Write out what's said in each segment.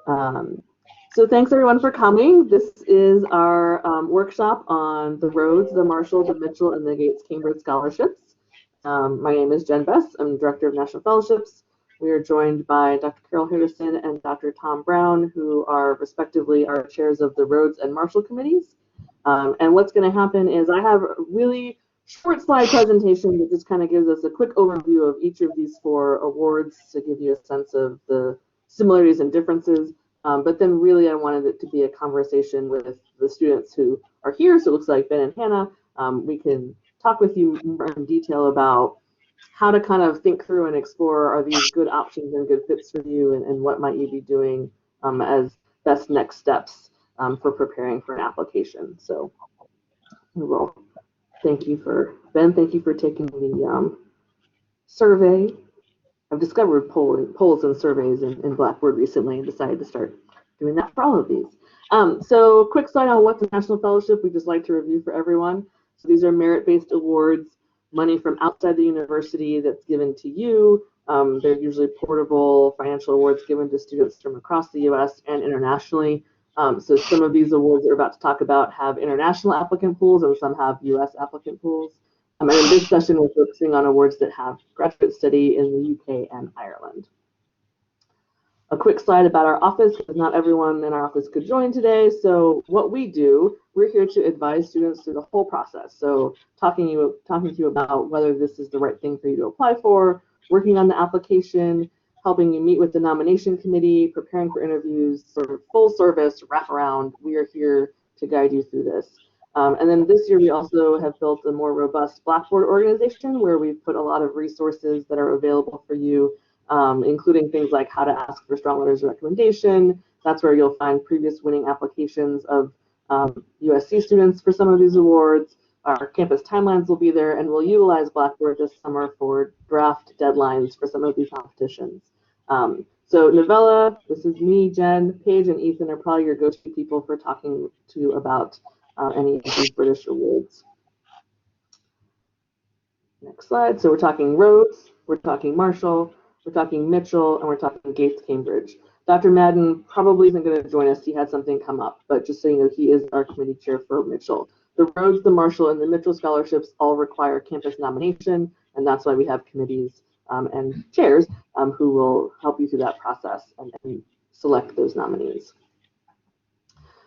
So thanks everyone for coming. This is our workshop on the Rhodes, the Marshall, the Mitchell, and the Gates Cambridge Scholarships. My name is Jen Bess. I'm Director of National Fellowships. We are joined by Dr. Carol Henderson and Dr. Tom Brown, who are respectively our chairs of the Rhodes and Marshall committees. And what's going to happen is I have a really short slide presentation that just kind of gives us a quick overview of each of these 4 awards to give you a sense of the similarities and differences. But then really I wanted it to be a conversation with the students who are here. So it looks like Ben and Hannah, we can talk with you more in detail about how to kind of think through and explore, are these good options and good fits for you, and what might you be doing as best next steps for preparing for an application. So we will thank you for, Ben, thank you for taking the survey. I've discovered polls and surveys in Blackboard recently and decided to start doing that for all of these. So quick slide on what's a National Fellowship. We just like to review for everyone. So these are merit-based awards, money from outside the university that's given to you. They're usually portable financial awards given to students from across the US and internationally. So some of these awards we're about to talk about have international applicant pools and some have US applicant pools. And in this session, we're focusing on awards that have graduate study in the UK and Ireland. A quick slide about our office, because not everyone in our office could join today. So what we do, we're here to advise students through the whole process. So talking to you about whether this is the right thing for you to apply for, working on the application, helping you meet with the nomination committee, preparing for interviews, sort of full service wraparound. We are here to guide you through this. And then this year we also have built a more robust Blackboard organization where we've put a lot of resources that are available for you, including things like how to ask for strong letters of recommendation. That's where you'll find previous winning applications of USC students for some of these awards. Our campus timelines will be there, and we'll utilize Blackboard this summer for draft deadlines for some of these competitions. So Novella, this is me, Jen, Paige, and Ethan are probably your go-to people for talking to you about any of these British awards. Next slide. So we're talking Rhodes, we're talking Marshall, we're talking Mitchell, and we're talking Gates Cambridge. Dr. Madden probably isn't going to join us. He had something come up, but just so you know, he is our committee chair for Mitchell. The Rhodes, the Marshall, and the Mitchell scholarships all require campus nomination, and that's why we have committees and chairs who will help you through that process and select those nominees.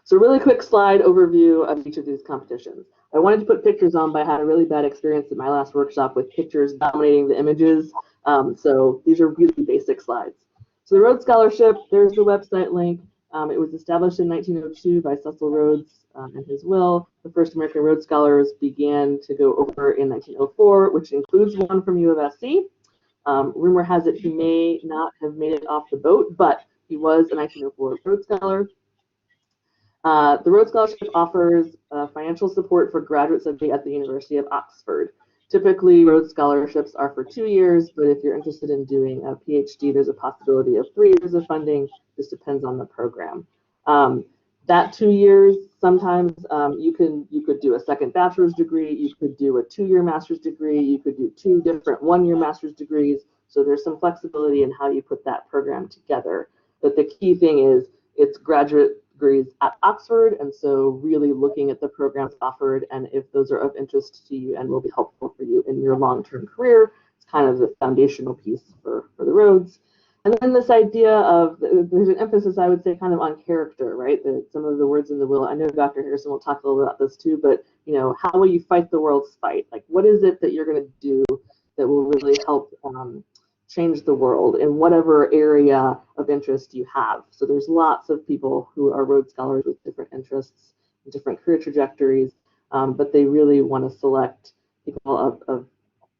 So really quick slide overview of each of these competitions. I wanted to put pictures on, but I had a really bad experience at my last workshop with pictures dominating the images. So these are really basic slides. So the Rhodes Scholarship, there's the website link. It was established in 1902 by Cecil Rhodes and his will. The first American Rhodes Scholars began to go over in 1904, which includes one from U of SC. Rumor has it he may not have made it off the boat, but he was a 1904 Rhodes Scholar. The Rhodes Scholarship offers financial support for graduate study at the University of Oxford. Typically, Rhodes Scholarships are for 2 years, but if you're interested in doing a PhD, there's a possibility of 3 years of funding. This depends on the program. That 2 years, sometimes you could do a second bachelor's degree, you could do a 2-year master's degree, you could do 2 different 1-year master's degrees. So there's some flexibility in how you put that program together. But the key thing is it's graduate degrees at Oxford, and so really looking at the programs offered and if those are of interest to you and will be helpful for you in your long-term career. It's kind of the foundational piece for the Rhodes. And then this idea of, there's an emphasis, I would say, kind of on character, right? Some of the words in the will, I know Dr. Harrison will talk a little bit about this too, but how will you fight the world's fight? Like, what is it that you're going to do that will really help change the world in whatever area of interest you have? So there's lots of people who are Rhodes Scholars with different interests and different career trajectories, but they really want to select people of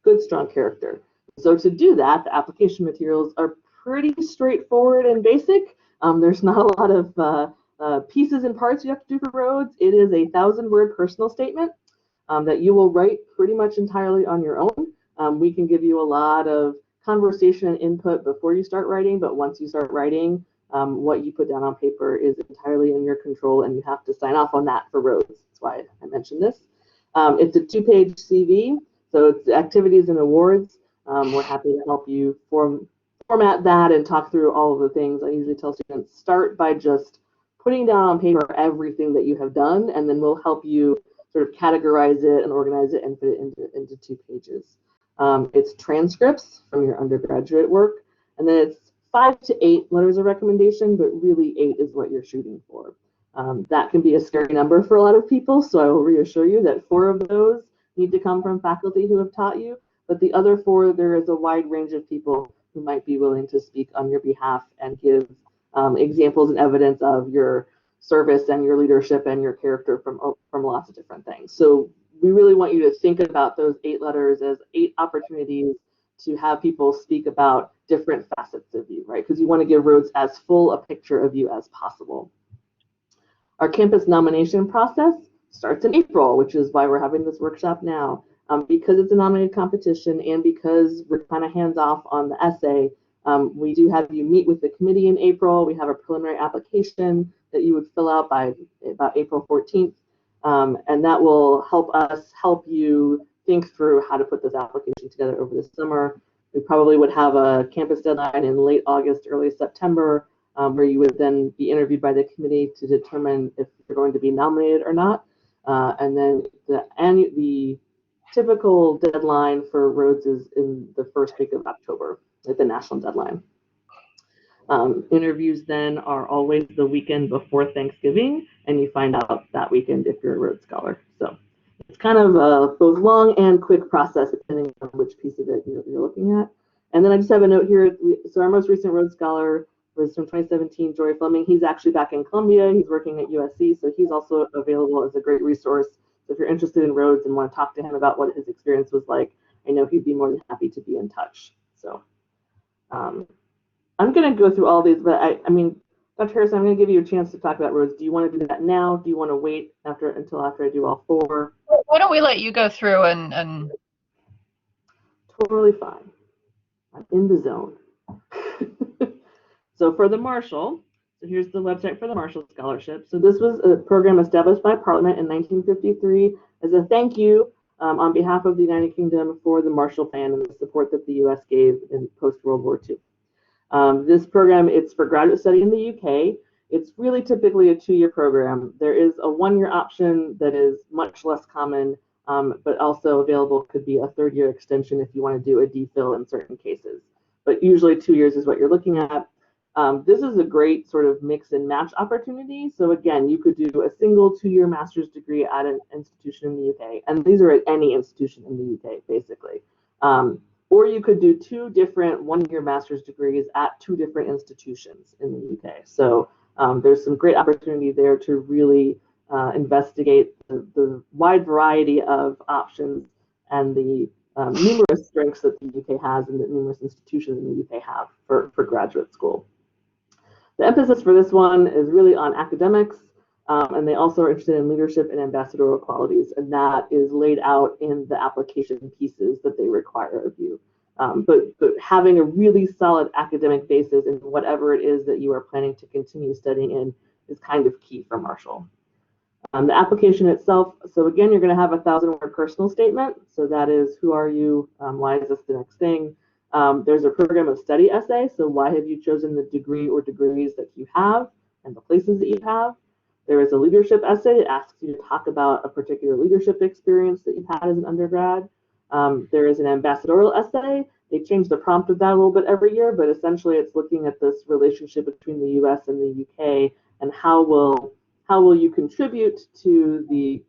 good, strong character. So to do that, the application materials are pretty straightforward and basic. There's not a lot of pieces and parts you have to do for Rhodes. It is a 1,000-word personal statement that you will write pretty much entirely on your own. We can give you a lot of conversation and input before you start writing, but once you start writing, what you put down on paper is entirely in your control, and you have to sign off on that for Rhodes. That's why I mentioned this. It's a 2-page CV, so it's activities and awards. We're happy to help you form format that and talk through all of the things, I usually tell students, start by just putting down on paper everything that you have done, and then we'll help you sort of categorize it and organize it and fit it into 2 pages. It's transcripts from your undergraduate work, and then it's 5 to 8 letters of recommendation, but really 8 is what you're shooting for. That can be a scary number for a lot of people, so I will reassure you that 4 of those need to come from faculty who have taught you, but the other 4, there is a wide range of people who might be willing to speak on your behalf and give examples and evidence of your service and your leadership and your character from lots of different things. So we really want you to think about those 8 letters as 8 opportunities to have people speak about different facets of you, right? Because you want to give Rhodes as full a picture of you as possible. Our campus nomination process starts in April, which is why we're having this workshop now. Because it's a nominated competition and because we're kind of hands off on the essay, we do have you meet with the committee in April. We have a preliminary application that you would fill out by about April 14th, and that will help us help you think through how to put this application together over the summer. We probably would have a campus deadline in late August, early September, where you would then be interviewed by the committee to determine if you're going to be nominated or not. And then the typical deadline for Rhodes is in the first week of October, like the national deadline. Interviews then are always the weekend before Thanksgiving, and you find out that weekend if you're a Rhodes Scholar. So it's kind of a both long and quick process depending on which piece of it you're looking at. And then I just have a note here. So our most recent Rhodes Scholar was from 2017, Jory Fleming. He's actually back in Columbia. He's working at USC, so he's also available as a great resource. So if you're interested in Rhodes and want to talk to him about what his experience was like, I know he'd be more than happy to be in touch. So I'm going to go through all these, but I mean, Dr. Harrison, I'm going to give you a chance to talk about Rhodes. Do you want to do that now? Do you want to wait until after I do all 4? Why don't we let you go through and... Totally fine. I'm in the zone. So for the Marshall, so here's the website for the Marshall Scholarship. So this was a program established by Parliament in 1953 as a thank you on behalf of the United Kingdom for the Marshall Plan and the support that the U.S. gave in post-World War II. This program, it's for graduate study in the UK. It's really typically a 2-year program. There is a 1-year option that is much less common, but also available could be a 3rd-year extension if you want to do a DPhil in certain cases. But usually 2 years is what you're looking at. This is a great sort of mix and match opportunity. So again, you could do a single 2-year master's degree at an institution in the UK, and these are at any institution in the UK, basically. Or you could do 2 different 1-year master's degrees at 2 different institutions in the UK. So there's some great opportunity there to really investigate the wide variety of options and the numerous strengths that the UK has and that numerous institutions in the UK have for graduate school. The emphasis for this one is really on academics, and they also are interested in leadership and ambassadorial qualities, and that is laid out in the application pieces that they require of you. But having a really solid academic basis in whatever it is that you are planning to continue studying in is kind of key for Marshall. The application itself, so again, you're going to have a 1,000-word personal statement. So that is, who are you? Why is this the next thing? There's a program of study essay. So why have you chosen the degree or degrees that you have and the places that you have? There is a leadership essay that asks you to talk about a particular leadership experience that you've had as an undergrad. There is an ambassadorial essay. They change the prompt of that a little bit every year, but essentially it's looking at this relationship between the US and the UK and how will you contribute to the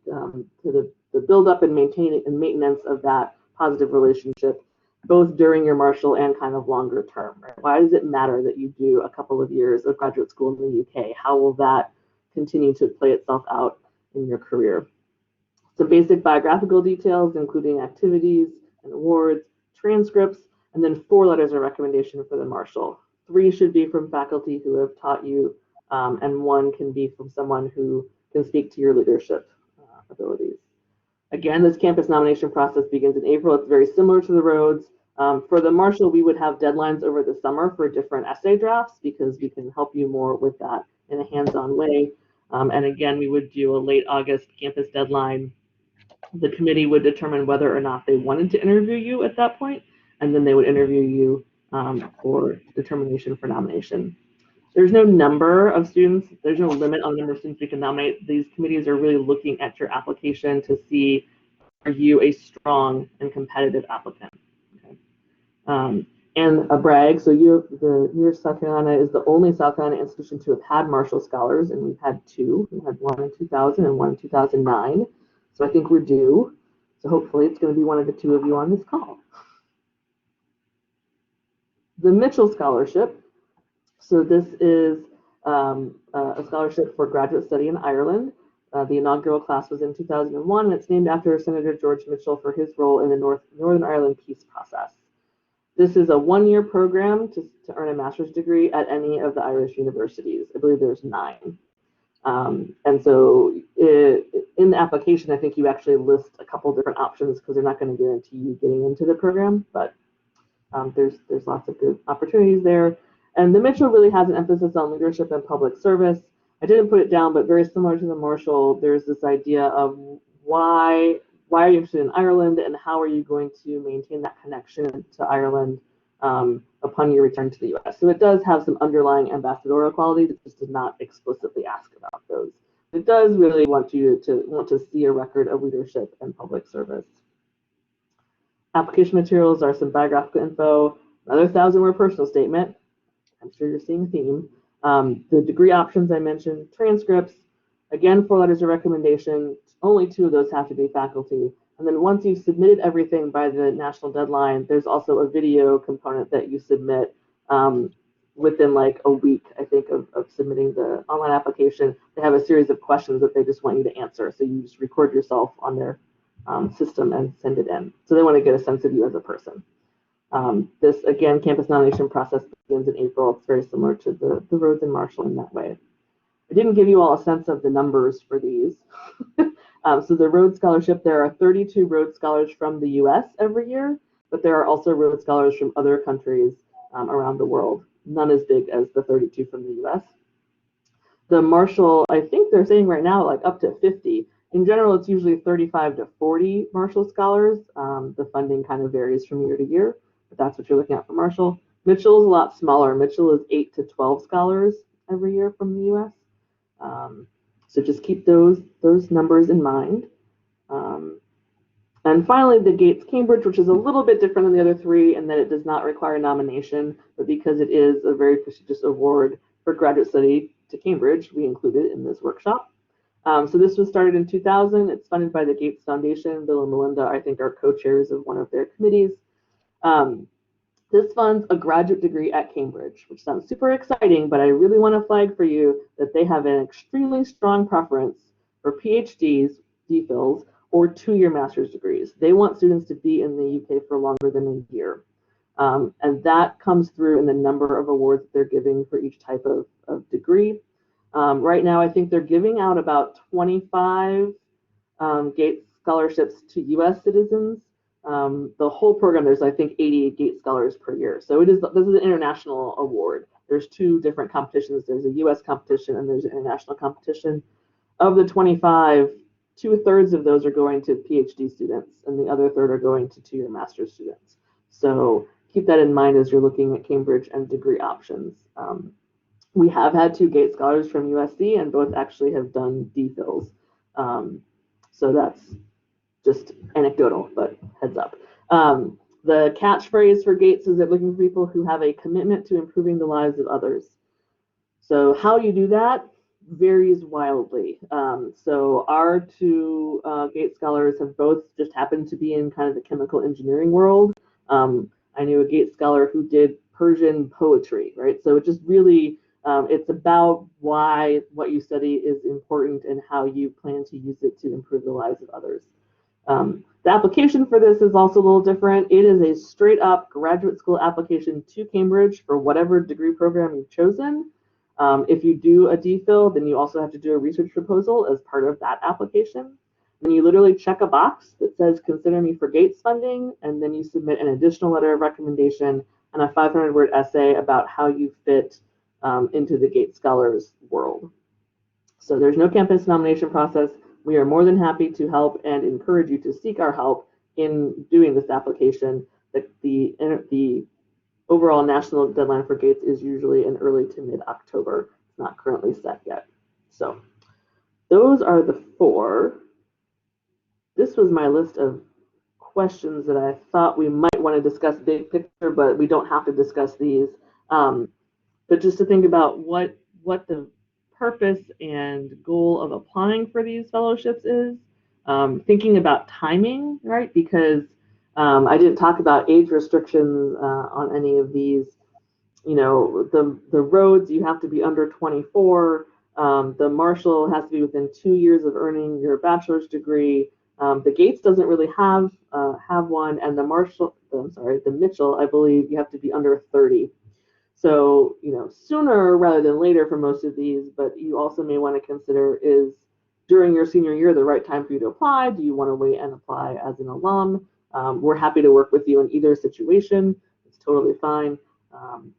build-up and maintenance of that positive relationship, both during your Marshall and kind of longer term. Right? Why does it matter that you do a couple of years of graduate school in the UK? How will that continue to play itself out in your career? Some basic biographical details, including activities and awards, transcripts, and then 4 letters of recommendation for the Marshall. 3 should be from faculty who have taught you, and 1 can be from someone who can speak to your leadership abilities. Again, this campus nomination process begins in April. It's very similar to the Rhodes. For the Marshall, we would have deadlines over the summer for different essay drafts because we can help you more with that in a hands-on way. And again, we would do a late August campus deadline. The committee would determine whether or not they wanted to interview you at that point, and then they would interview you for determination for nomination. There's no number of students, there's no limit on the number of students we can nominate. These committees are really looking at your application to see, are you a strong and competitive applicant? Okay. And a brag, so the University of South Carolina is the only South Carolina institution to have had Marshall Scholars, and we've had two. We had one in 2000 and one in 2009. So I think we're due. So hopefully it's going to be one of the two of you on this call. The Mitchell Scholarship. So this is a scholarship for graduate study in Ireland. The inaugural class was in 2001, and it's named after Senator George Mitchell for his role in the Northern Ireland peace process. This is a one-year program to earn a master's degree at any of the Irish universities. I believe there's 9. And so in the application, I think you actually list a couple different options because they're not going to guarantee you getting into the program, but there's lots of good opportunities there. And the Mitchell really has an emphasis on leadership and public service. I didn't put it down, but very similar to the Marshall, there's this idea of why are you interested in Ireland, and how are you going to maintain that connection to Ireland upon your return to the US. So it does have some underlying ambassadorial qualities. It just does not explicitly ask about those. It does really want you to see a record of leadership and public service. Application materials are some biographical info, another 1,000-word personal statement. I'm sure you're seeing a theme. The degree options I mentioned, transcripts, again, 4 letters of recommendation. Only 2 of those have to be faculty. And then once you've submitted everything by the national deadline, there's also a video component that you submit within like a week, I think, of submitting the online application. They have a series of questions that they just want you to answer. So you just record yourself on their system and send it in. So they want to get a sense of you as a person. This, again, campus nomination process begins in April. It's very similar to the Rhodes and Marshall in that way. I didn't give you all a sense of the numbers for these. So the Rhodes Scholarship, there are 32 Rhodes Scholars from the US every year, but there are also Rhodes Scholars from other countries around the world. None as big as the 32 from the US. The Marshall, I think they're saying right now like up to 50. In general, it's usually 35 to 40 Marshall Scholars. The funding kind of varies from year to year, but that's what you're looking at for Marshall. Mitchell is a lot smaller. Mitchell is 8 to 12 scholars every year from the US. So just keep those numbers in mind. And finally, the Gates Cambridge, which is a little bit different than the other 3 in that it does not require nomination, but because it is a very prestigious award for graduate study to Cambridge, we include it in this workshop. So this was started in 2000. It's funded by the Gates Foundation. Bill and Melinda, I think, are co-chairs of one of their committees. This funds a graduate degree at Cambridge, which sounds super exciting, but I really want to flag for you that they have an extremely strong preference for PhDs, DPhils, or 2-year master's degrees. They want students to be in the UK for longer than a year. And that comes through in the number of awards that they're giving for each type of degree. Right now, I think they're giving out about 25 Gates scholarships to US citizens. The whole program, there's I think 88 Gates Scholars per year. So this is an international award. There's 2 different competitions. There's a US competition and there's an international competition. Of the 25, 2/3 of those are going to PhD students and the other third are going to 2-year master's students. So keep that in mind as you're looking at Cambridge and degree options. We have had 2 Gates Scholars from USC and both actually have done DPhils. So that's just anecdotal, but heads up. The catchphrase for Gates is they're looking for people who have a commitment to improving the lives of others. So how you do that varies wildly. So our 2 Gates Scholars have both just happened to be in kind of the chemical engineering world. I knew a Gates Scholar who did Persian poetry, right? So it just really, it's about why what you study is important and how you plan to use it to improve the lives of others. The application for this is also a little different. It is a straight up graduate school application to Cambridge for whatever degree program you've chosen. If you do a DPhil, then you also have to do a research proposal as part of that application. And you literally check a box that says, consider me for Gates funding, and then you submit an additional letter of recommendation and a 500-word essay about how you fit into the Gates Scholars world. So there's no campus nomination process. We are more than happy to help and encourage you to seek our help in doing this application. The overall national deadline for Gates is usually in early to mid-October. It's not currently set yet. So those are the 4. This was my list of questions that I thought we might want to discuss big picture, but we don't have to discuss these. But just to think about what the purpose and goal of applying for these fellowships is, thinking about timing, right? Because I didn't talk about age restrictions on any of these. You know, the Rhodes, you have to be under 24. The Marshall has to be within 2 years of earning your bachelor's degree. The Gates doesn't really have one, and the Mitchell, I believe you have to be under 30. So, you know, sooner rather than later for most of these, but you also may want to consider, is during your senior year the right time for you to apply? Do you want to wait and apply as an alum? We're happy to work with you in either situation. It's totally fine.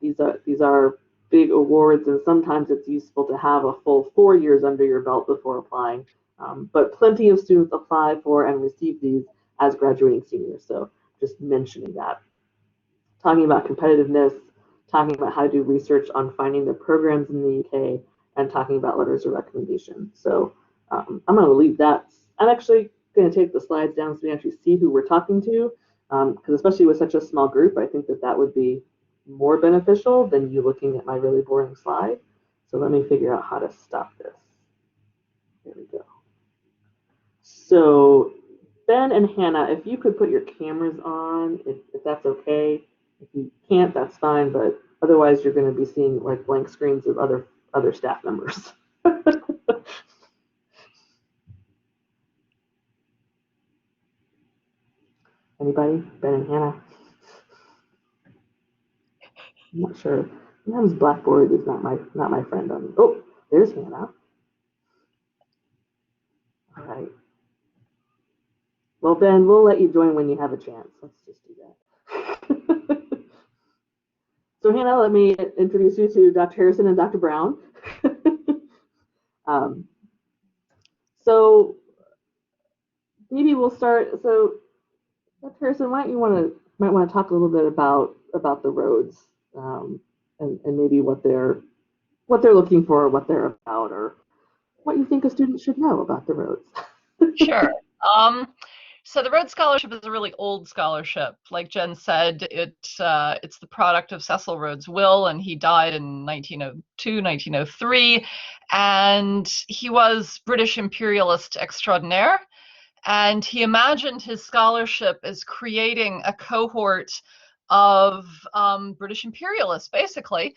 These are big awards, and sometimes it's useful to have a full 4 years under your belt before applying. But plenty of students apply for and receive these as graduating seniors. So just mentioning that. Talking about competitiveness, talking about how to do research on finding the programs in the UK, and talking about letters of recommendation. So I'm going to leave that. I'm actually going to take the slides down so we actually see who we're talking to, because especially with such a small group, I think that would be more beneficial than you looking at my really boring slide. So let me figure out how to stop this. There we go. So Ben and Hannah, if you could put your cameras on, if that's okay. If you can't, that's fine, but otherwise you're going to be seeing like blank screens of other staff members. Anybody? Ben and Hannah? I'm not sure. Sometimes Blackboard is not my friend on. Oh, there's Hannah. All right. Well, Ben, we'll let you join when you have a chance. Let's just do that. So Hannah, let me introduce you to Dr. Harrison and Dr. Brown. So maybe we'll start. So Dr. Harrison, might want to talk a little bit about the Rhodes, and maybe what they're looking for, what they're about, or what you think a student should know about the Rhodes. Sure. So the Rhodes Scholarship is a really old scholarship. Like Jen said, it's the product of Cecil Rhodes' will, and he died in 1902, 1903, and he was British imperialist extraordinaire. And he imagined his scholarship as creating a cohort of British imperialists, basically.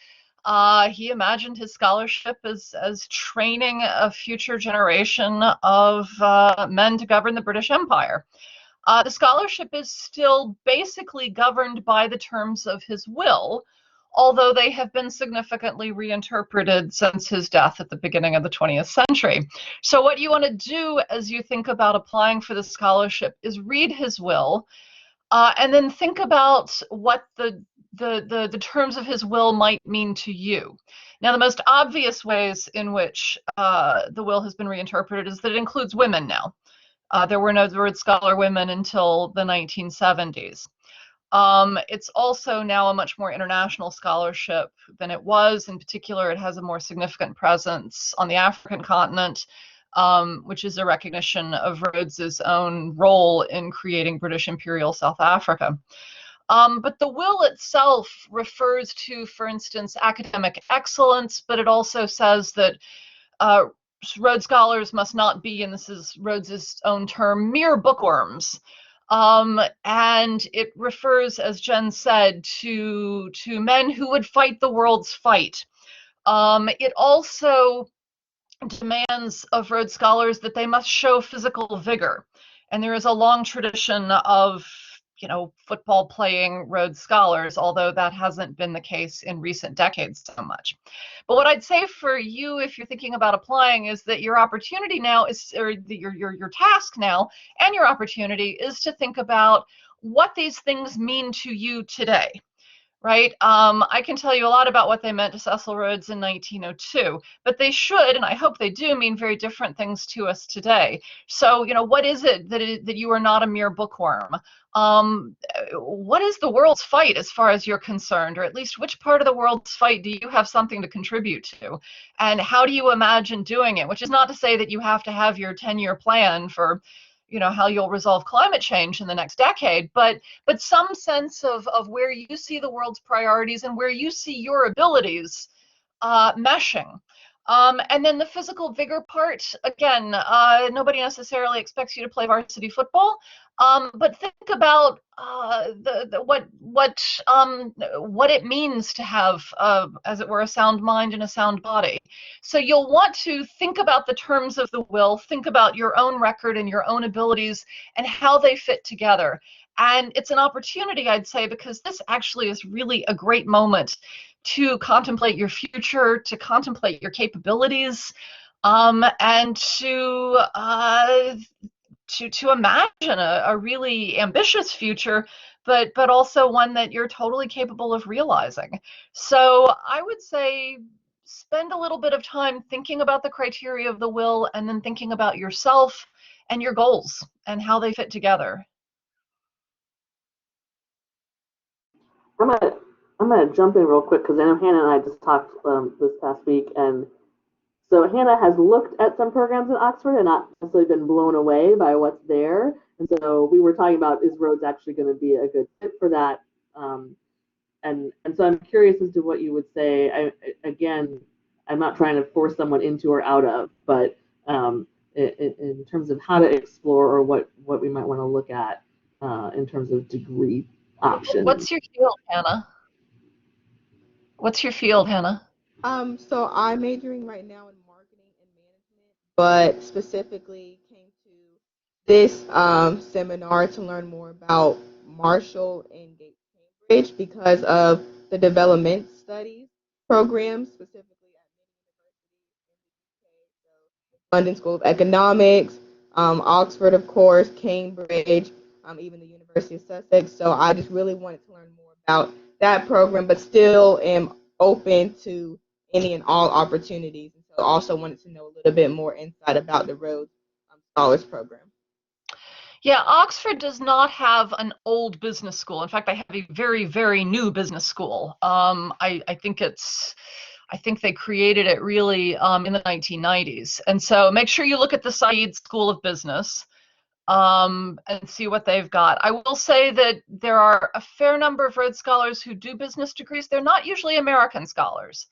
He imagined his scholarship as training a future generation of men to govern the British Empire. The scholarship is still basically governed by the terms of his will, although they have been significantly reinterpreted since his death at the beginning of the 20th century. So what you want to do as you think about applying for the scholarship is read his will, and then think about what the terms of his will might mean to you. Now, the most obvious ways in which the will has been reinterpreted is that it includes women now. There were no Rhodes Scholar women until the 1970s. It's also now a much more international scholarship than it was. In particular, it has a more significant presence on the African continent, which is a recognition of Rhodes's own role in creating British Imperial South Africa. But the will itself refers to, for instance, academic excellence, but it also says that Rhodes Scholars must not be, and this is Rhodes's own term, mere bookworms. And it refers, as Jen said, to men who would fight the world's fight. It also demands of Rhodes Scholars that they must show physical vigor. And there is a long tradition of football playing Rhodes Scholars, although that hasn't been the case in recent decades so much. But what I'd say for you, if you're thinking about applying, is that your opportunity now is, or your task now, and your opportunity is to think about what these things mean to you today. right? I can tell you a lot about what they meant to Cecil Rhodes in 1902, but they should, and I hope they do, mean very different things to us today. So, what is it that you are not a mere bookworm? What is the world's fight as far as you're concerned, or at least which part of the world's fight do you have something to contribute to? And how do you imagine doing it? Which is not to say that you have to have your 10-year plan for, how you'll resolve climate change in the next decade, but some sense of where you see the world's priorities and where you see your abilities meshing. And then the physical vigor part, again, nobody necessarily expects you to play varsity football, but think about what it means to have, as it were, a sound mind and a sound body. So you'll want to think about the terms of the will, think about your own record and your own abilities and how they fit together. And it's an opportunity, I'd say, because this actually is really a great moment to contemplate your future, to contemplate your capabilities, and to imagine a really ambitious future, but also one that you're totally capable of realizing. So I would say spend a little bit of time thinking about the criteria of the will, and then thinking about yourself and your goals and how they fit together. I'm gonna I'm gonna jump in real quick because I know Hannah and I just talked this past week, and so Hannah has looked at some programs at Oxford and not necessarily been blown away by what's there. And so we were talking about, is Rhodes actually going to be a good fit for that? Um, and so I'm curious as to what you would say. Again, I'm not trying to force someone into or out of, but in terms of how to explore or what we might want to look at in terms of degree options. What's your field, Hannah? What's your field, Hannah? So I'm majoring right now in marketing and management, but specifically came to this seminar to learn more about Marshall and Gates Cambridge because of the development studies program, specifically at London School of Economics, Oxford, of course, Cambridge, even the University of Sussex. So I just really wanted to learn more about that program, but still am open to any and all opportunities. And so also wanted to know a little bit more insight about the Rhodes Scholars Program. Yeah, Oxford does not have an old business school. In fact, I have a very, very new business school. I think they created it really in the 1990s. And so make sure you look at the Said School of Business and see what they've got. I will say that there are a fair number of Rhodes Scholars who do business degrees. They're not usually American scholars.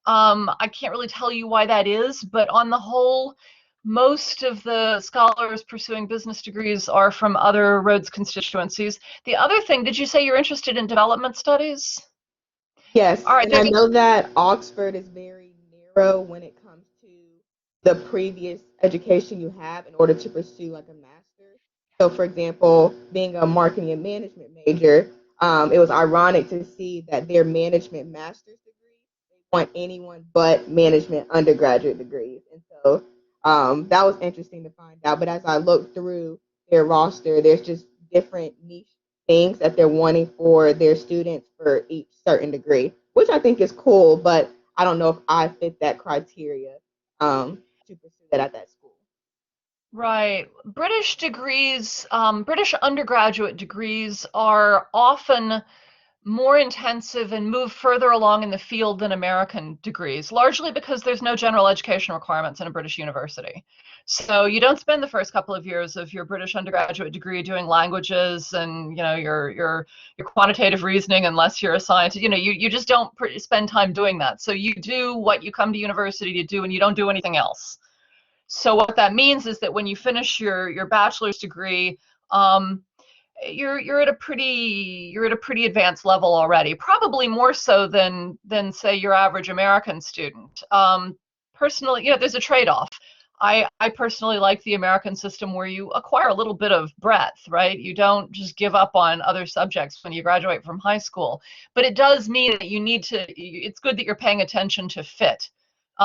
I can't really tell you why that is, but on the whole, most of the scholars pursuing business degrees are from other Rhodes constituencies. The other thing, did you say you're interested in development studies? Yes, All right, and I know that Oxford is very narrow when it comes to the previous education you have in order to pursue like a master's. So, for example, being a marketing and management major, it was ironic to see that their management master's degree, they want anyone but management undergraduate degrees. And so that was interesting to find out. But as I looked through their roster, there's just different niche things that they're wanting for their students for each certain degree, which I think is cool, but I don't know if I fit that criteria to pursue that at that school. right. British degrees, British undergraduate degrees are often more intensive and move further along in the field than American degrees, largely because there's no general education requirements in a British university. So you don't spend the first couple of years of your British undergraduate degree doing languages and your quantitative reasoning unless you're a scientist. You just don't spend time doing that. So you do what you come to university to do, and you don't do anything else. So what that means is that when you finish your bachelor's degree, um, you're at a pretty advanced level already, probably more so than say your average American student. Personally, there's a trade-off. I personally like the American system where you acquire a little bit of breadth, right? You don't just give up on other subjects when you graduate from high school, but it does mean that it's good that you're paying attention to fit,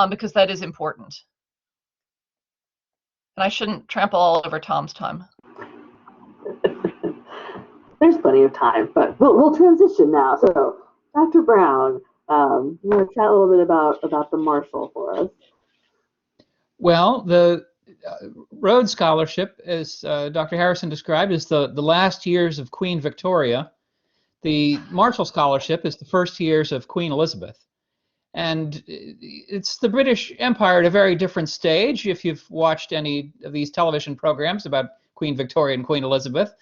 because that is important. And I shouldn't trample all over Tom's time. There's plenty of time, but we'll transition now. So Dr. Brown, you want to chat a little bit about the Marshall for us? Well, the Rhodes Scholarship, as Dr. Harrison described, is the last years of Queen Victoria. The Marshall Scholarship is the first years of Queen Elizabeth. And it's the British Empire at a very different stage. If you've watched any of these television programs about Queen Victoria and Queen Elizabeth,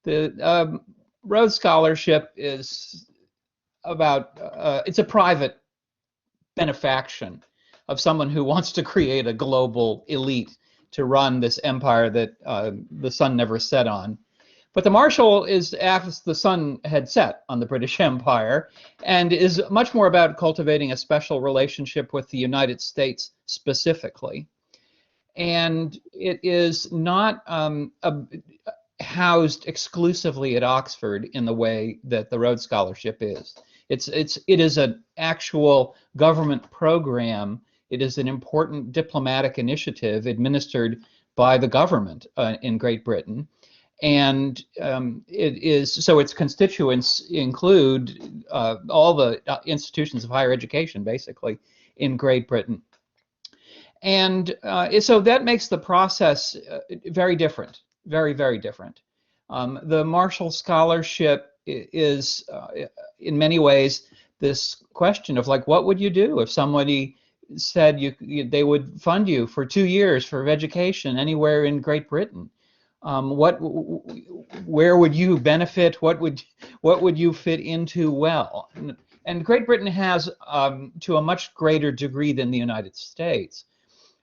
the Rhodes Scholarship is about, it's a private benefaction of someone who wants to create a global elite to run this empire that the sun never set on. But the Marshall is after the sun had set on the British Empire and is much more about cultivating a special relationship with the United States specifically. And it is not housed exclusively at Oxford in the way that the Rhodes Scholarship is. It is an actual government program. It is an important diplomatic initiative administered by the government in Great Britain. And its constituents include all the institutions of higher education, basically, in Great Britain. And so that makes the process very different, very, very different. The Marshall Scholarship is, in many ways, this question of like, what would you do if somebody said they would fund you for 2 years for education anywhere in Great Britain? Where would you benefit? What would you fit into well? And Great Britain has, to a much greater degree than the United States,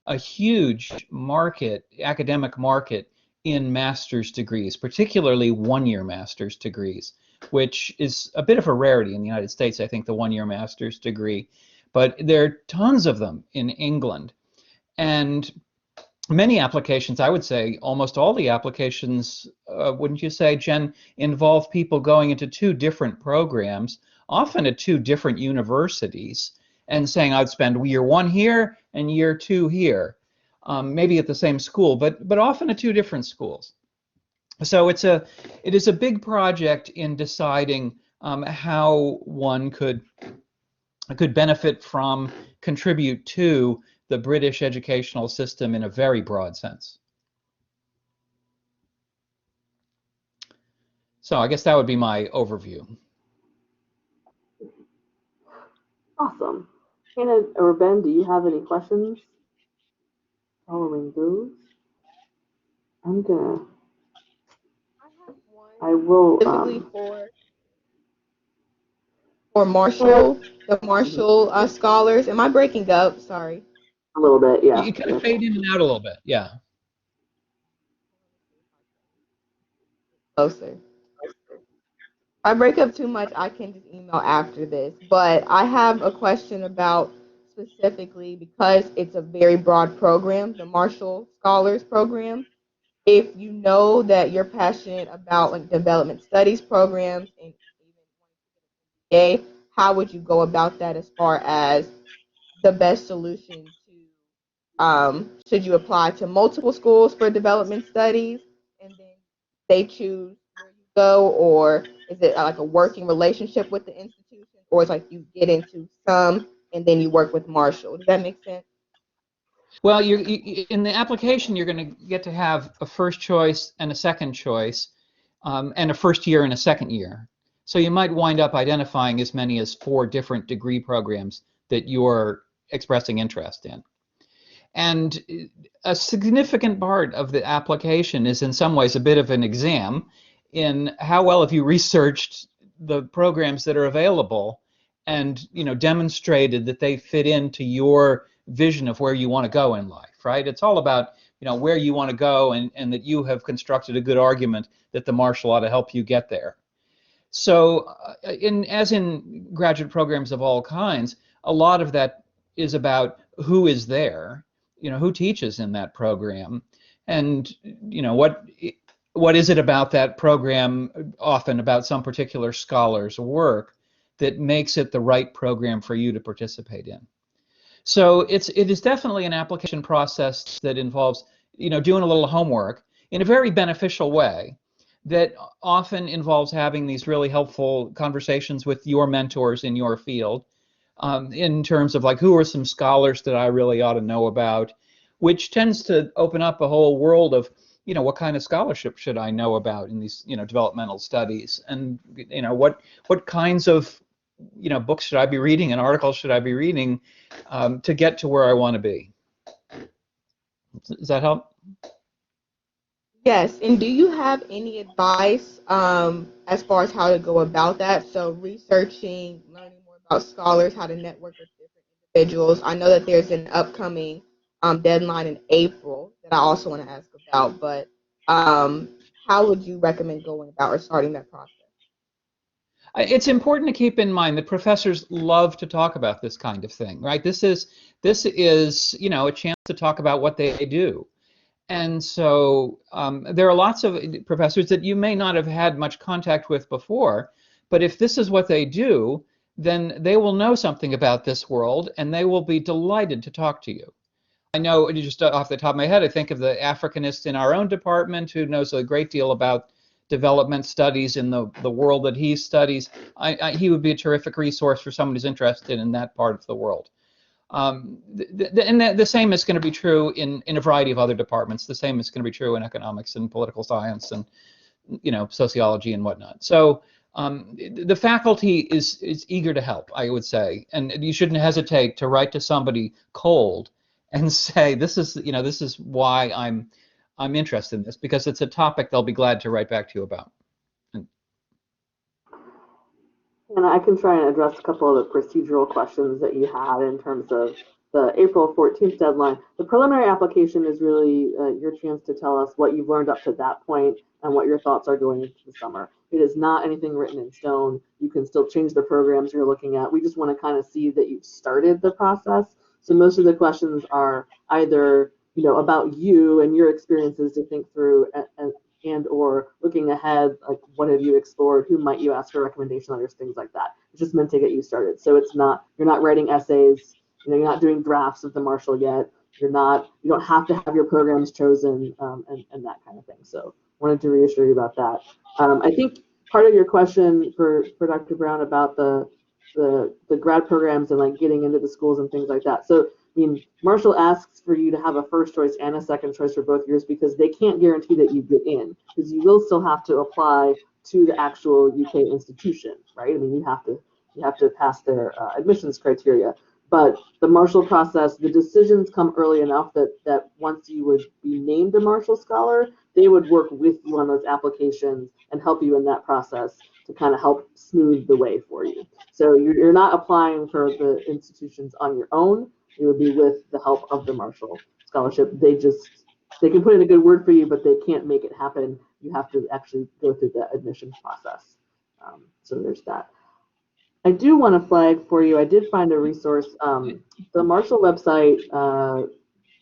a huge market, academic market in master's degrees, particularly one-year master's degrees, which is a bit of a rarity in the United States, I think, the one-year master's degree. But there are tons of them in England. And many applications, I would say almost all the applications, wouldn't you say, Jen, involve people going into 2 different programs, often at 2 different universities, and saying I'd spend year 1 here and year 2 here, maybe at the same school, but often at 2 different schools. So it is a big project in deciding how one could benefit from, contribute to the British educational system in a very broad sense. So I guess that would be my overview. Awesome. Hannah or Ben, do you have any questions following those? I'm gonna. I will. Specifically for Marshall, the Marshall scholars. Am I breaking up? Sorry. A little bit, yeah. You kind of fade in and out a little bit, yeah. Closer. If I break up too much, I can just email after this. But I have a question about specifically because it's a very broad program, the Marshall Scholars Program. If you know that you're passionate about like development studies programs and even how would you go about that as far as the best solution to should you apply to multiple schools for development studies and then they choose where you go, or is it like a working relationship with the institution, or it's like you get into some and then you work with Marshall? Does that make sense? Well, in the application, you're going to get to have a first choice and a second choice, and a first year and a second year. So you might wind up identifying as many as 4 different degree programs that you're expressing interest in. And a significant part of the application is in some ways a bit of an exam in how well have you researched the programs that are available and demonstrated that they fit into your vision of where you want to go in life, right? It's all about where you want to go and that you have constructed a good argument that the Marshall ought to help you get there. So as in graduate programs of all kinds, a lot of that is about who is there, who teaches in that program, and what is it about that program, often about some particular scholar's work, that makes it the right program for you to participate in. So it is definitely an application process that involves doing a little homework in a very beneficial way. that often involves having these really helpful conversations with your mentors in your field, in terms of like, who are some scholars that I really ought to know about, which tends to open up a whole world of, what kind of scholarship should I know about in these, developmental studies, and what kinds of books should I be reading and articles should I be reading, to get to where I want to be. Does that help? Yes, and do you have any advice as far as how to go about that? So researching, learning more about scholars, how to network with different individuals. I know that there's an upcoming deadline in April that I also want to ask about, but how would you recommend going about or starting that process? It's important to keep in mind that professors love to talk about this kind of thing, right? This is a chance to talk about what they do. And so there are lots of professors that you may not have had much contact with before, but if this is what they do, then they will know something about this world, and they will be delighted to talk to you. I know, just off the top of my head, I think of the Africanist in our own department who knows a great deal about development studies in the world that he studies. He would be a terrific resource for someone who's interested in that part of the world. And the same is going to be true in a variety of other departments. The same is going to be true in economics and political science and sociology and whatnot. So the faculty is eager to help, I would say, and you shouldn't hesitate to write to somebody cold and say, this is why I'm interested in this, because it's a topic they'll be glad to write back to you about. And I can try and address a couple of the procedural questions that you had in terms of the April 14th deadline. The preliminary application is really your chance to tell us what you've learned up to that point and what your thoughts are going into the summer. It is not anything written in stone. You can still change the programs you're looking at. We just want to kind of see that you've started the process. So most of the questions are either about you and your experiences to think through, and or looking ahead, like what have you explored, who might you ask for recommendation letters, things like that. It's just meant to get you started. So you're not writing essays, you're not doing drafts of the Marshall yet. You don't have to have your programs chosen, and that kind of thing. So wanted to reassure you about that. I think part of your question for Dr. Brown about the grad programs and like getting into the schools and things like that. So Marshall asks for you to have a first choice and a second choice for both years because they can't guarantee that you get in, because you will still have to apply to the actual UK institution, right? You have to pass their admissions criteria. But the Marshall process, the decisions come early enough that once you would be named a Marshall Scholar, they would work with you on those applications and help you in that process to kind of help smooth the way for you. So you're not applying for the institutions on your own. You would be with the help of the Marshall Scholarship. They can put in a good word for you, but they can't make it happen. You have to actually go through the admissions process. So there's that. I do want to flag for you, I did find a resource. The Marshall website,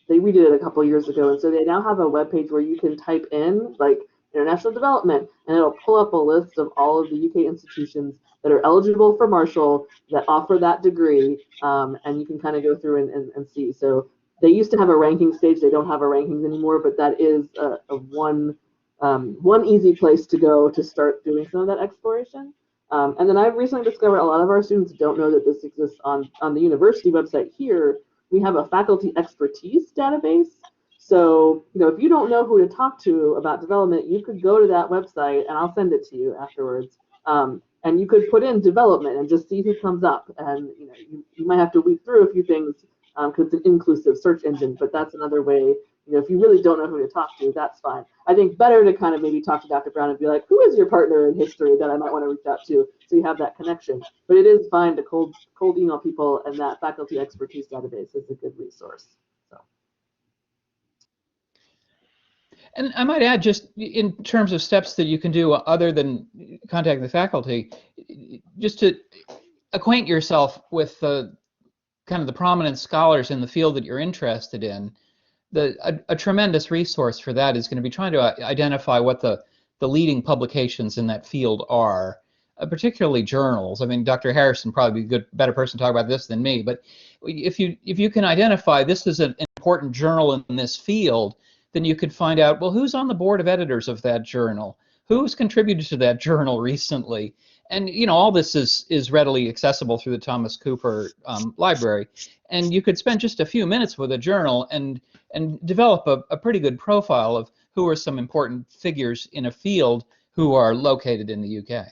they redid it a couple years ago, and so they now have a web page where you can type in like international development, and it'll pull up a list of all of the UK institutions that are eligible for Marshall that offer that degree, and you can kind of go through and see. So they used to have a ranking stage. They don't have a rankings anymore, but that is one easy place to go to start doing some of that exploration. And then I've recently discovered a lot of our students don't know that this exists on the university website here. We have a faculty expertise database. So, if you don't know who to talk to about development, you could go to that website, and I'll send it to you afterwards. And you could put in development and just see who comes up. And, you might have to weed through a few things because it's an inclusive search engine, but that's another way. If you really don't know who to talk to, that's fine. I think better to kind of maybe talk to Dr. Brown and be like, who is your partner in history that I might want to reach out to, so you have that connection. But it is fine to cold email people, and that faculty expertise database is a good resource. So. And I might add, just in terms of steps that you can do other than contacting the faculty, just to acquaint yourself with the kind of the prominent scholars in the field that you're interested in. A tremendous resource for that is going to be trying to identify what the leading publications in that field are, particularly journals. Dr. Harrison probably be a better person to talk about this than me, but if you can identify this is an important journal in this field, then you could find out, well, who's on the board of editors of that journal? who's contributed to that journal recently. And all this is readily accessible through the Thomas Cooper library. And you could spend just a few minutes with a journal and develop a pretty good profile of who are some important figures in a field who are located in the UK.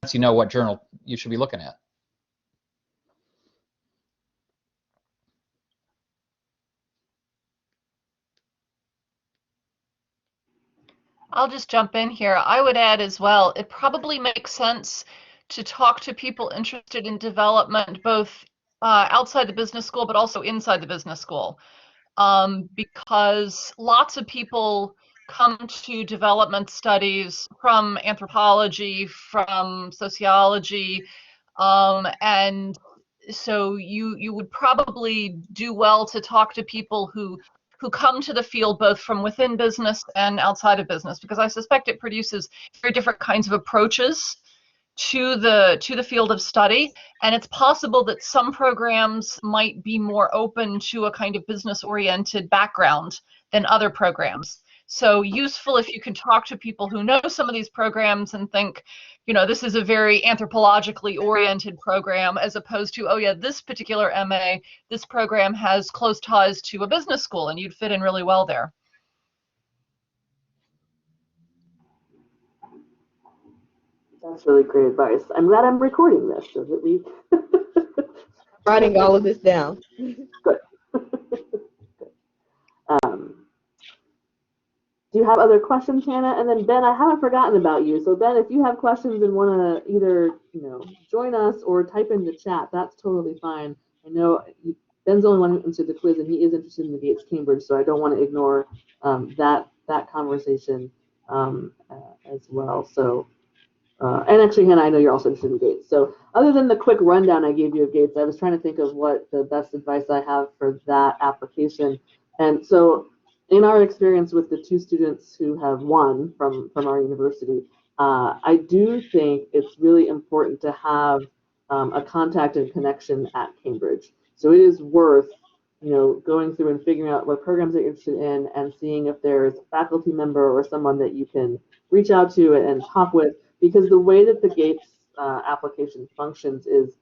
So you know what journal you should be looking at. I'll just jump in here. I would add as well, it probably makes sense to talk to people interested in development, both outside the business school, but also inside the business school. Because lots of people come to development studies from anthropology, from sociology, and so you would probably do well to talk to people who come to the field both from within business and outside of business, because I suspect it produces very different kinds of approaches to the field of study, and it's possible that some programs might be more open to a kind of business oriented background than other programs. So useful if you can talk to people who know some of these programs and think, this is a very anthropologically oriented program, as opposed to, oh yeah, this particular MA, this program has close ties to a business school and you'd fit in really well there. That's really great advice. I'm glad I'm recording this so that we Writing all of this down. Good. Do you have other questions, Hannah? And then Ben, I haven't forgotten about you. So Ben, if you have questions and want to either join us or type in the chat, that's totally fine. I know Ben's the only one who answered the quiz, and he is interested in the Gates Cambridge, so I don't want to ignore that conversation as well. So. And actually, Hannah, I know you're also interested in Gates. So other than the quick rundown I gave you of Gates, I was trying to think of what the best advice I have for that application. And so in our experience with the two students who have won from our university, I do think it's really important to have a contact and connection at Cambridge. So it is worth going through and figuring out what programs they're interested in and seeing if there's a faculty member or someone that you can reach out to and talk with. Because the way that the Gates application functions is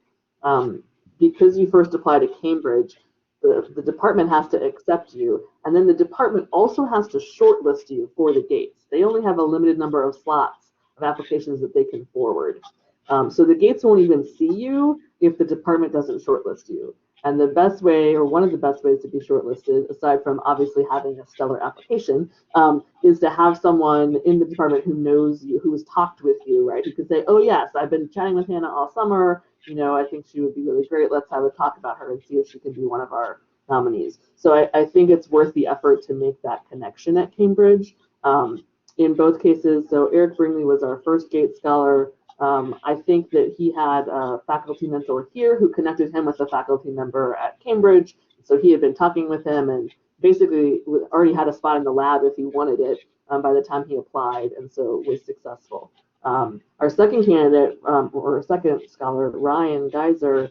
because you first apply to Cambridge, the department has to accept you, and then the department also has to shortlist you for the Gates. They only have a limited number of slots of applications that they can forward. So the Gates won't even see you if the department doesn't shortlist you. And the best way, or one of the best ways to be shortlisted, aside from obviously having a stellar application, is to have someone in the department who knows you, who has talked with you, right? Who can say, oh yes, I've been chatting with Hannah all summer. I think she would be really great. Let's have a talk about her and see if she can be one of our nominees. So I think it's worth the effort to make that connection at Cambridge. In both cases, so Eric Bringley was our first Gates Scholar. I think that he had a faculty mentor here who connected him with a faculty member at Cambridge. So he had been talking with him and basically already had a spot in the lab if he wanted it by the time he applied, and so was successful. Our second candidate, or second scholar, Ryan Geiser,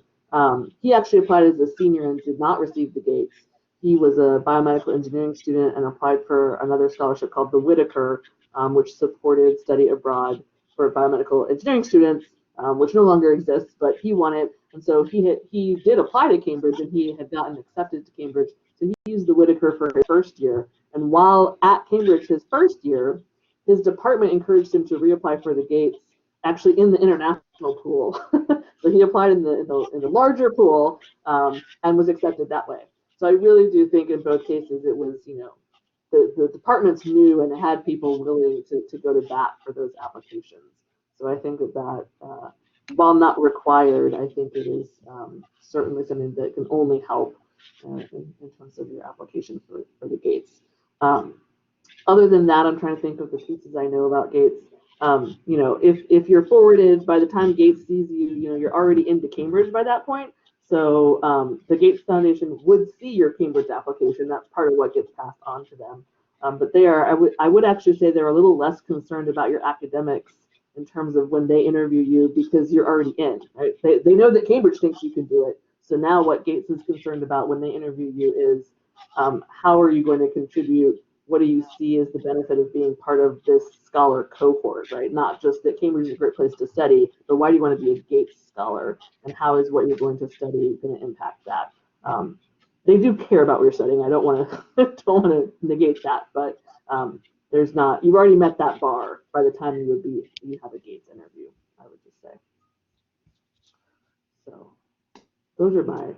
he actually applied as a senior and did not receive the Gates. He was a biomedical engineering student and applied for another scholarship called the Whitaker, which supported study abroad for biomedical engineering students, which no longer exists, but he won it. And so he did apply to Cambridge, and he had gotten accepted to Cambridge. So he used the Whitaker for his first year. And while at Cambridge his first year, his department encouraged him to reapply for the Gates, actually in the international pool. So he applied in the larger pool and was accepted that way. So I really do think in both cases it was, the departments knew and had people willing to go to bat for those applications. So I think that while not required, I think it is certainly something that can only help in terms of your application for the Gates. Other than that, I'm trying to think of the pieces I know about Gates. If you're forwarded, by the time Gates sees you, you're already into Cambridge by that point. So the Gates Foundation would see your Cambridge application. That's part of what gets passed on to them. But I would actually say they're a little less concerned about your academics in terms of when they interview you, because you're already in, right? They know that Cambridge thinks you can do it. So now what Gates is concerned about when they interview you is how are you going to contribute what do you see as the benefit of being part of this scholar cohort, right? Not just that Cambridge is a great place to study, but why do you want to be a Gates scholar, and how is what you're going to study going to impact that? They do care about what you're studying. I don't want to negate that, but there's not. You've already met that bar by the time you have a Gates interview. I would just say. So those are my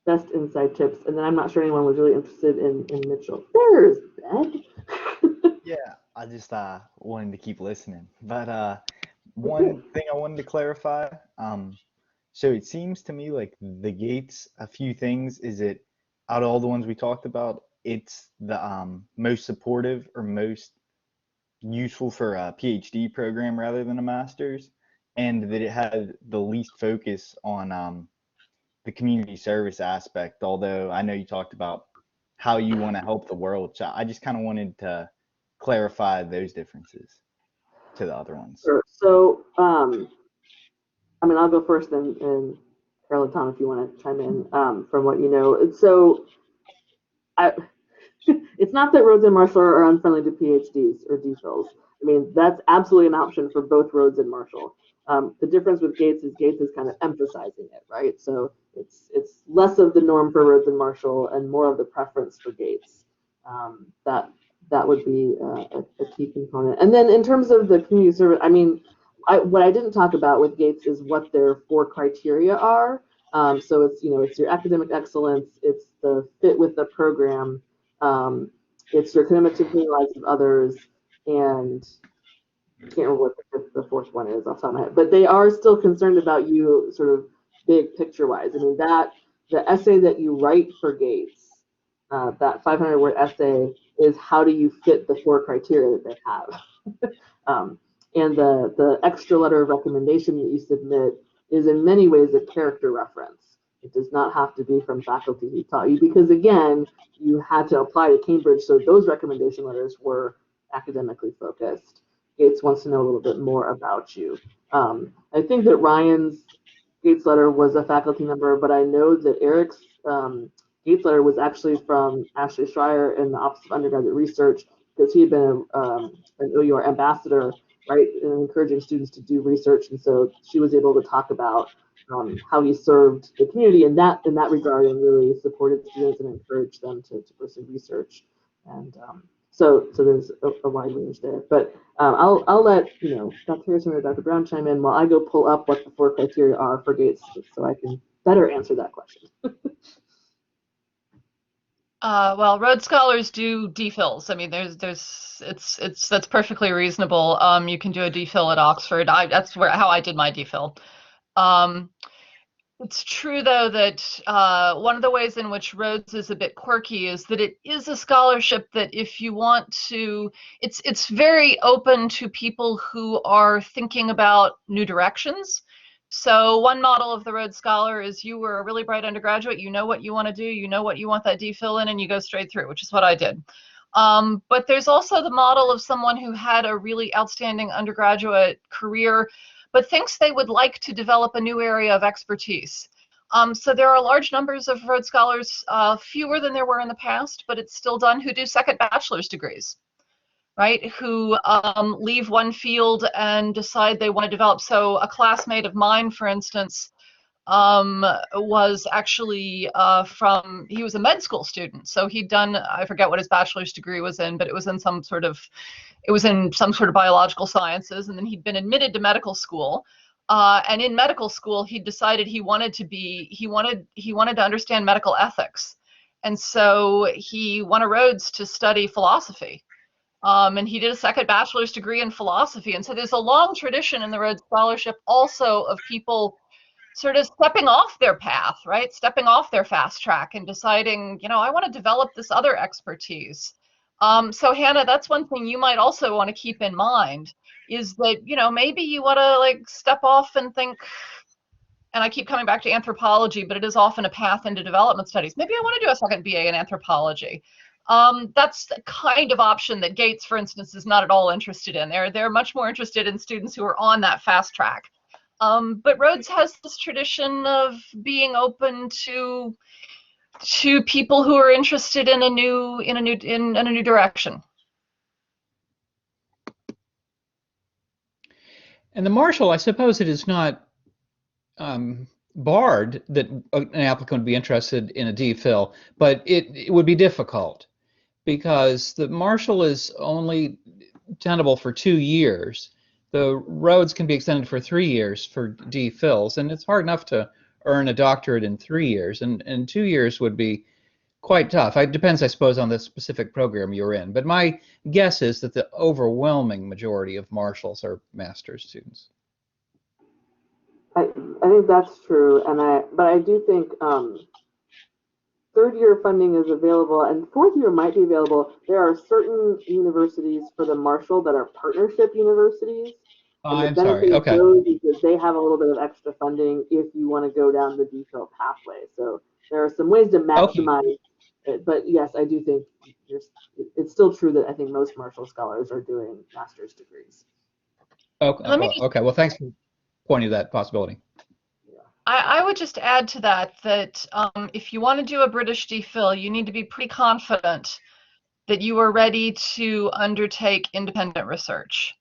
best inside tips. And then I'm not sure anyone was really interested in Mitchell. There's Ben. Yeah, I just wanted to keep listening. But one thing I wanted to clarify, so it seems to me like the Gates, a few things, is it out of all the ones we talked about, it's the most supportive or most useful for a PhD program rather than a master's, and that it had the least focus on the community service aspect, although I know you talked about how you want to help the world. So I just kind of wanted to clarify those differences to the other ones. Sure. So, I mean, I'll go first, and Carol and Tom, if you want to chime in from what you know. So, it's not that Rhodes and Marshall are unfriendly to PhDs or DPhils. I mean, that's absolutely an option for both Rhodes and Marshall. The difference with Gates is kind of emphasizing it, right? So it's less of the norm for Rhodes and Marshall and more of the preference for Gates. That would be a key component. And then in terms of the community service, I mean, what I didn't talk about with Gates is what their 4 criteria are. So it's it's your academic excellence, it's the fit with the program, it's your commitment to the lives of others, and I can't remember what the 4th one is off the top of my head, but they are still concerned about you sort of big picture wise. I mean, the essay that you write for Gates, that 500-word essay, is how do you fit the 4 criteria that they have. And the extra letter of recommendation that you submit is in many ways a character reference. It does not have to be from faculty who taught you, because again, you had to apply to Cambridge, so those recommendation letters were academically focused. Gates wants to know a little bit more about you. I think that Ryan's Gates letter was a faculty member, but I know that Eric's Gates letter was actually from Ashley Schreier in the Office of Undergraduate Research, because he had been an OUR ambassador, right, and encouraging students to do research, and so she was able to talk about how he served the community in that regard, and really supported students and encouraged them to pursue research. And so there's a wide range there. But I'll let Dr. Harrison or Dr. Brown chime in while I go pull up what the 4 criteria are for Gates, so I can better answer that question. Well, Rhodes Scholars do DPhils. I mean, that's perfectly reasonable. You can do a DPhil at Oxford. That's how I did my DPhil. It's true, though, that one of the ways in which Rhodes is a bit quirky is that it is a scholarship that if you want to, it's very open to people who are thinking about new directions. So one model of the Rhodes Scholar is you were a really bright undergraduate, you know what you want to do, you know what you want that DPhil in, and you go straight through, which is what I did. But there's also the model of someone who had a really outstanding undergraduate career, but thinks they would like to develop a new area of expertise. So there are large numbers of Rhodes Scholars, fewer than there were in the past, but it's still done, who do second bachelor's degrees, right? Who leave one field and decide they want to develop. So a classmate of mine, for instance, was actually he was a med school student. So he'd done, I forget what his bachelor's degree was in, but it was in some sort of biological sciences. And then he'd been admitted to medical school. And in medical school, he decided he wanted to understand medical ethics. And so he went to Rhodes to study philosophy. And he did a second bachelor's degree in philosophy. And so there's a long tradition in the Rhodes Scholarship also of people sort of stepping off their path, right? Stepping off their fast track and deciding, I want to develop this other expertise. So Hannah, that's one thing you might also want to keep in mind, is that, maybe you want to step off and think, and I keep coming back to anthropology, but it is often a path into development studies. Maybe I want to do a second BA in anthropology. That's the kind of option that Gates, for instance, is not at all interested in. They're much more interested in students who are on that fast track. But Rhodes has this tradition of being open to to people who are interested in a new direction. And the Marshall, I suppose it is not barred that an applicant would be interested in a DPhil, but it would be difficult because the Marshall is only tenable for 2 years. The Rhodes can be extended for 3 years for DPhils, and it's hard enough to earn a doctorate in 3 years, and 2 years would be quite tough. It depends, I suppose, on the specific program you're in. But my guess is that the overwhelming majority of Marshalls are master's students. I think that's true, but I do think third year funding is available, and fourth year might be available. There are certain universities for the Marshall that are partnership universities. And I'm the benefit sorry. of Okay. those is they have a little bit of extra funding if you want to go down the DPhil pathway. So there are some ways to maximize it, but yes, I do think it's still true that I think most Marshall scholars are doing master's degrees. Okay. Okay. Well, thanks for pointing to that possibility. I would just add to that if you want to do a British DPhil, you need to be pretty confident that you are ready to undertake independent research.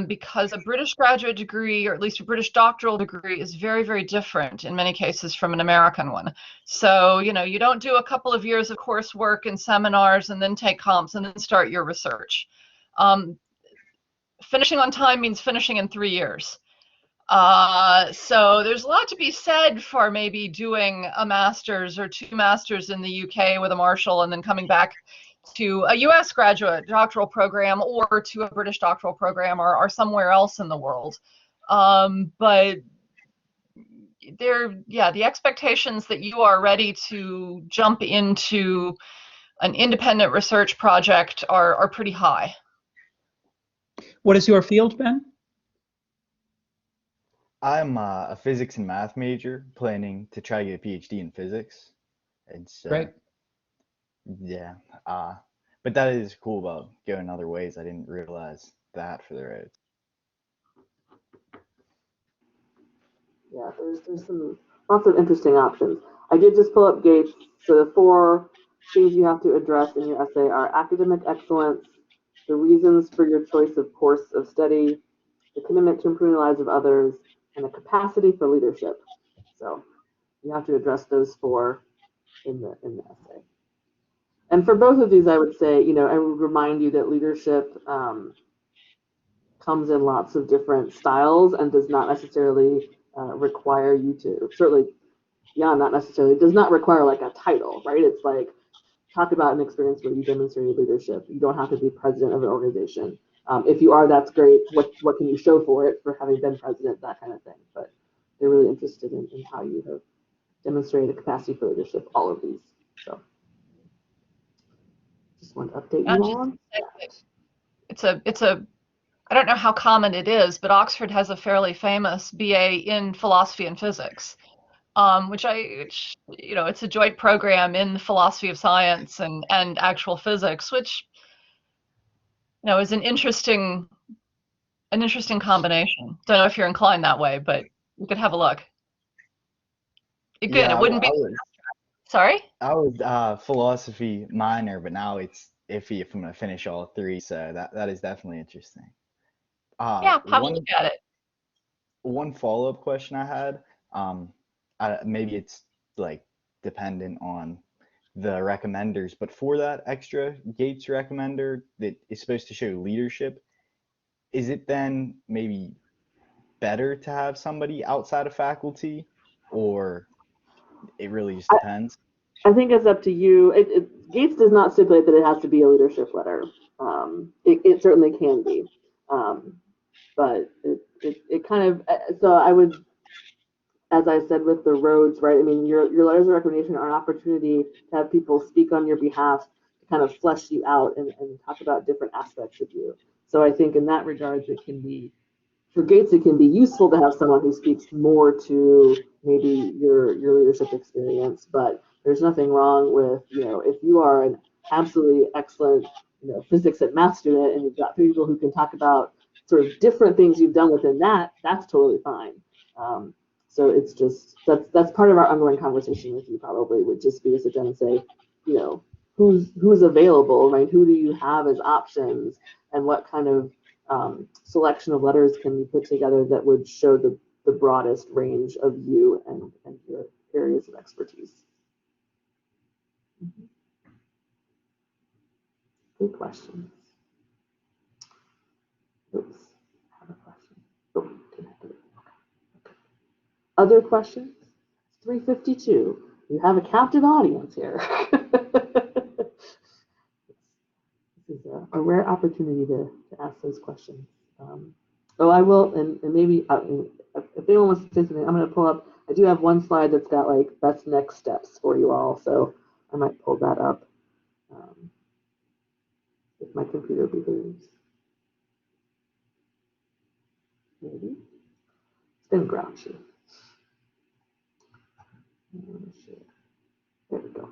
Because a British graduate degree, or at least a British doctoral degree, is very, very different in many cases from an American one. So, you don't do a couple of years of coursework and seminars and then take comps and then start your research. Finishing on time means finishing in 3 years. So there's a lot to be said for maybe doing a master's or 2 masters in the UK with a Marshall and then coming back to a US graduate doctoral program or to a British doctoral program or somewhere else in the world. But the expectations that you are ready to jump into an independent research project are pretty high. What is your field, Ben? I'm a physics and math major, planning to try to get a PhD in physics. It's Great. Yeah, but that is cool about going other ways. I didn't realize that for the Rhodes. Yeah, there's some lots of interesting options. I did just pull up Gates. So the 4 things you have to address in your essay are academic excellence, the reasons for your choice of course of study, the commitment to improving the lives of others, and the capacity for leadership. So you have to address those 4 in the essay. And for both of these, I would say, I would remind you that leadership comes in lots of different styles and does not necessarily require you to, certainly, not necessarily, does not require like a title, right? It's like, talk about an experience where you demonstrated leadership. You don't have to be president of an organization. If you are, that's great. What can you show for it, for having been president, that kind of thing. But they're really interested in how you have demonstrated a capacity for leadership, all of these. So just want to update you all on that. It's a I don't know how common it is, but Oxford has a fairly famous BA in philosophy and physics, which it's a joint program in philosophy of science and actual physics, which is an interesting combination. Don't know if you're inclined that way, but you could have a look. Again, Yeah, it wouldn't be. Sorry? I was philosophy minor, but now it's iffy if I'm gonna finish all 3. So that is definitely interesting. Yeah, have a look at it. One follow-up question I had, maybe it's like dependent on the recommenders, but for that extra Gates recommender that is supposed to show leadership, is it then maybe better to have somebody outside of faculty, or it really just depends? I think it's up to you. Gates does not stipulate that it has to be a leadership letter. It certainly can be. But it kind of, so I would, as I said with the Rhodes, right? I mean, your letters of recommendation are an opportunity to have people speak on your behalf, to kind of flesh you out and talk about different aspects of you. So I think in that regard, it can be, for Gates, it can be useful to have someone who speaks more to maybe your leadership experience. But there's nothing wrong with, if you are an absolutely excellent, physics and math student, and you've got people who can talk about sort of different things you've done within that, that's totally fine. So it's just that's part of our ongoing conversation with you. Probably would just be to sit down and say, you know, who's available, right? Who do you have as options, and what kind of selection of letters can you put together that would show the broadest range of you and your areas of expertise. Mm-hmm. Good questions. Oops, I have a question. Oh, didn't have to wait. Okay. Other questions? 3:52. You have a captive audience here. This is a rare opportunity to ask those questions. Oh, I will, and maybe if anyone wants to say something, I'm going to pull up. I do have one slide that's got like best next steps for you all, so I might pull that up if my computer behaves. Maybe it's been grouchy. There we go.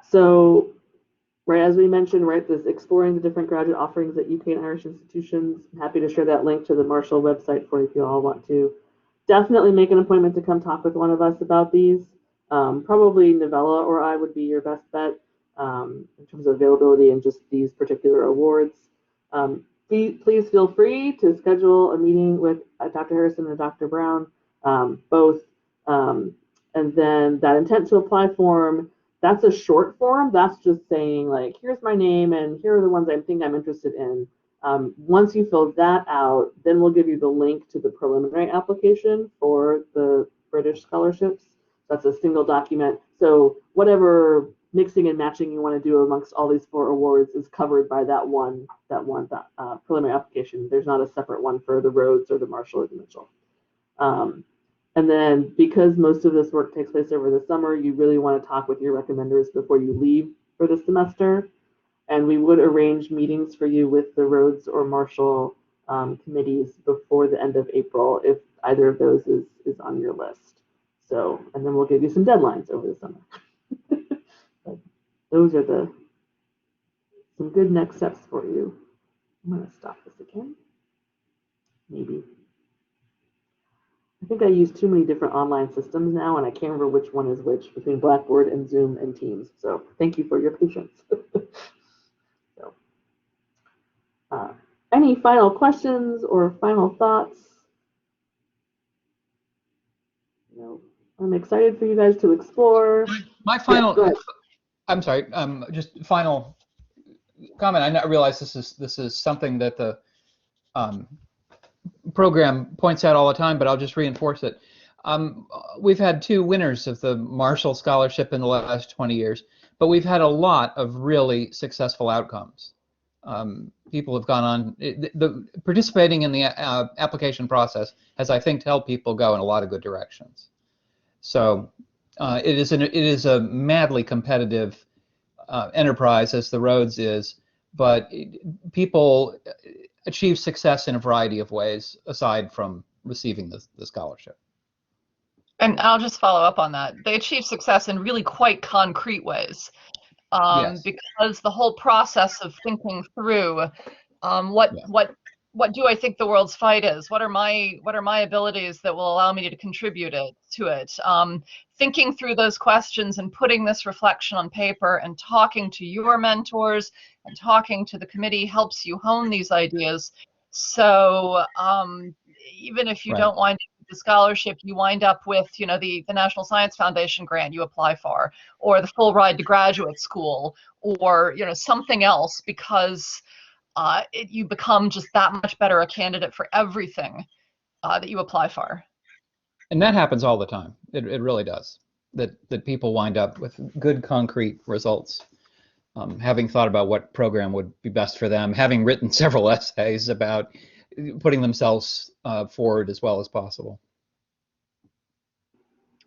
So, right, as we mentioned, right, this exploring the different graduate offerings at UK and Irish institutions. I'm happy to share that link to the Marshall website for you if you all want to. Definitely make an appointment to come talk with one of us about these. Probably Novella or I would be your best bet in terms of availability and just these particular awards. Please feel free to schedule a meeting with Dr. Harrison and Dr. Brown, both. And then that intent to apply form, that's a short form. That's just saying like, here's my name and here are the ones I think I'm interested in. Once you fill that out, then we'll give you the link to the preliminary application for the British scholarships. That's a single document. So whatever mixing and matching you want to do amongst all these 4 awards is covered by that one preliminary application. There's not a separate one for the Rhodes or the Marshall or the Mitchell. And then because most of this work takes place over the summer, you really want to talk with your recommenders before you leave for the semester. And we would arrange meetings for you with the Rhodes or Marshall committees before the end of April if either of those is on your list. So, and then we'll give you some deadlines over the summer. But those are some good next steps for you. I'm going to stop this again. Maybe. I think I use too many different online systems now, and I can't remember which one is which between Blackboard and Zoom and Teams. So thank you for your patience. So, any final questions or final thoughts? I'm excited for you guys to explore. My final, yeah, I'm sorry, just final comment. I not realize this is something that the program points out all the time, but I'll just reinforce it. We've had 2 winners of the Marshall Scholarship in the last 20 years, but we've had a lot of really successful outcomes. People have gone on, participating in the application process has, I think, helped people go in a lot of good directions. So it is a madly competitive enterprise, as the Rhodes is, but people achieve success in a variety of ways aside from receiving the scholarship. And I'll just follow up on that. They achieve success in really quite concrete ways, Yes. because the whole process of thinking through what do I think the world's fight is? What are my abilities that will allow me to contribute to it? Thinking through those questions and putting this reflection on paper and talking to your mentors and talking to the committee helps you hone these ideas. So even if you don't wind up with the scholarship, you wind up with, the National Science Foundation grant you apply for, or the full ride to graduate school, or something else, because you become just that much better a candidate for everything that you apply for. And that happens all the time. It really does. That people wind up with good concrete results, having thought about what program would be best for them, having written several essays about putting themselves forward as well as possible.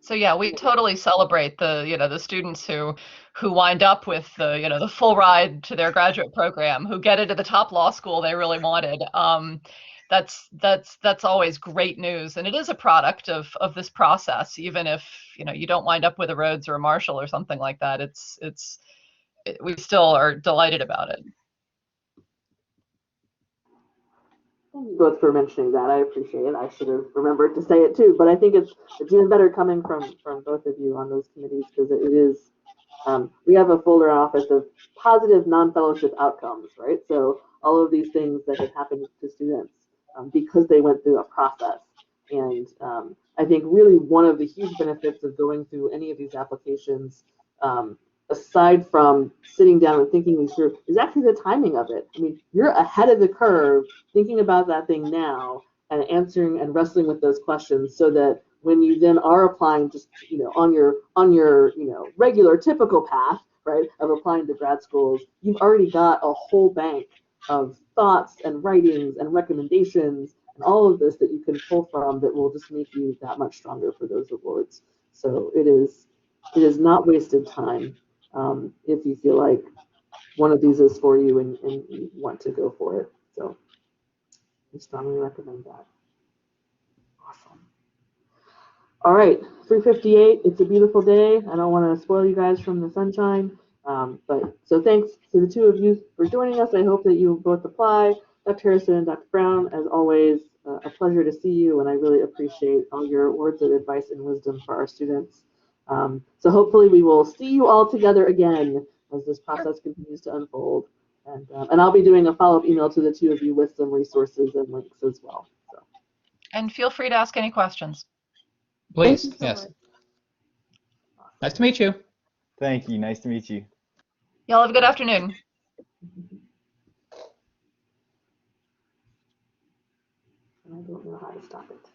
So yeah, we totally celebrate the students who wind up with the full ride to their graduate program, who get into the top law school they really wanted. That's always great news, and it is a product of this process. Even if you don't wind up with a Rhodes or a Marshall or something like that, we still are delighted about it. Thank you both for mentioning that. I appreciate it. I should have remembered to say it too, but I think it's even better coming from both of you on those committees because it is. We have a folder in office of positive non-fellowship outcomes, right? So all of these things that have happened to students because they went through a process. And I think really one of the huge benefits of going through any of these applications, aside from sitting down and thinking these through, is actually the timing of it. I mean, you're ahead of the curve thinking about that thing now and answering and wrestling with those questions so that when you then are applying just on your regular typical path, right, of applying to grad schools, you've already got a whole bank of thoughts and writings and recommendations and all of this that you can pull from that will just make you that much stronger for those awards. So it is not wasted time if you feel like one of these is for you and you want to go for it. So I strongly recommend that. Awesome. All right, 3:58. It's a beautiful day. I don't want to spoil you guys from the sunshine. But so thanks to the two of you for joining us. I hope that you both apply. Dr. Harrison and Dr. Brown, as always, a pleasure to see you, and I really appreciate all your words of advice and wisdom for our students. So hopefully we will see you all together again as this process continues to unfold. And I'll be doing a follow-up email to the two of you with some resources and links as well. So. And feel free to ask any questions. Please, Thank you so yes. much. Nice to meet you. Thank you. Nice to meet you. Y'all have a good afternoon. I don't know how to stop it.